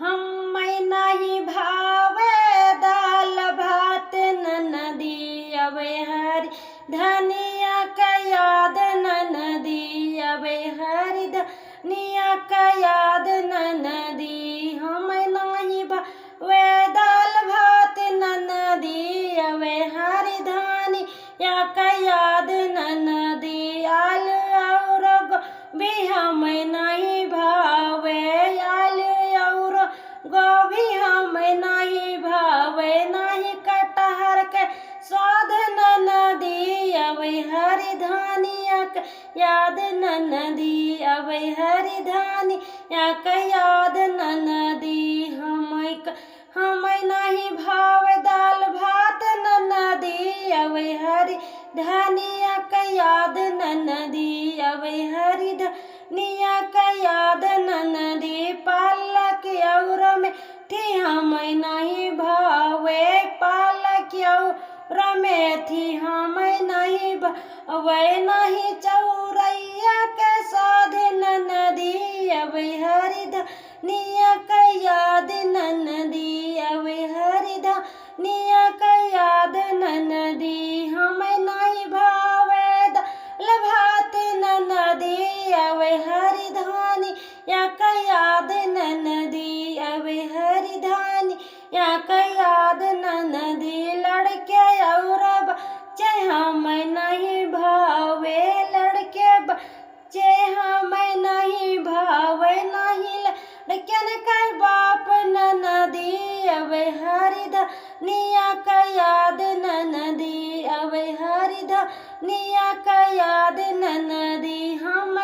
हम नहीं भावे दाल भात ननदी अबे हरी धनिया का याद ननदी अबे हरी धनिया का याद ननदी। हम नहीं भावे दाल भात ननदी अबे हरी धनिया का याद ननदी। आलू और गोभी हम नहीं भावे आलू और गोभी हम नहीं भावे नहीं कटहर के स्वाद ननदी अबे हरी धनिया का याद ननदी अबे हरी धनिया का याद ननदी। हम नहीं भावे दाल भात ननदी अबे हरी धनिया का याद ननदी अबे हरी धनिया का याद ननदी। पालक और मेथी हम नहीं भावे पालक और मेथी हम नहीं भावे नहीं चौरैया के साध ननदी अबे हरी धनिया का याद ननदी अबे हरी धनिया का याद ननदी। हम नहीं भावे दाल भात ननदी अबे हरी धनिया का याद ननदी अबे हरी धनिया का याद ननदी। लड़के और बच्चे हम नहीं भावे लड़के बच्चे हम नहीं भावे नहीं लड़कन का बाप ननदी अबे हरी धनिया का याद ननदी अबे हरी धनिया का याद ननदी। हम